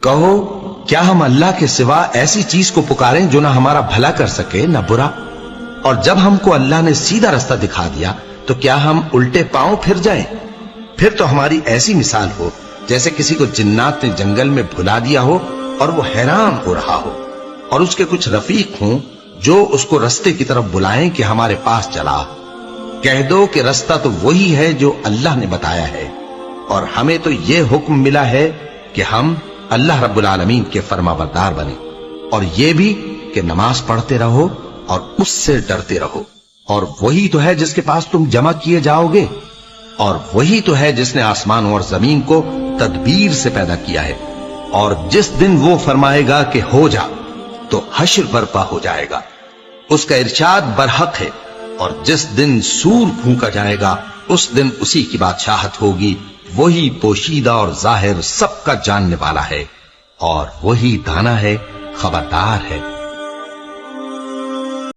کہو کیا ہم اللہ کے سوا ایسی چیز کو پکاریں جو نہ ہمارا بھلا کر سکے نہ برا؟ اور جب ہم کو اللہ نے سیدھا رستہ دکھا دیا تو کیا ہم الٹے پاؤں پھر جائیں؟ پھر تو ہماری ایسی مثال ہو جیسے کسی کو جنات نے جنگل میں بھلا دیا ہو اور وہ حیران ہو رہا ہو، اور اس کے کچھ رفیق ہوں جو اس کو رستے کی طرف بلائیں کہ ہمارے پاس چلا۔ کہہ دو کہ رستہ تو وہی ہے جو اللہ نے بتایا ہے، اور ہمیں تو یہ حکم ملا ہے کہ ہم اللہ رب العالمین کے فرما بردار بنیں، اور یہ بھی کہ نماز پڑھتے رہو اور اس سے ڈرتے رہو، اور وہی تو ہے جس کے پاس تم جمع کیے جاؤ گے، اور وہی تو ہے جس نے آسمانوں اور زمین کو تدبیر سے پیدا کیا ہے، اور جس دن وہ فرمائے گا کہ ہو جا تو حشر برپا ہو جائے گا، اس کا ارشاد برحق ہے، اور جس دن سور پھونکا جائے گا اس دن اسی کی بادشاہت ہوگی، وہی پوشیدہ اور ظاہر سب کا جاننے والا ہے، اور وہی دانا ہے، خبردار ہے۔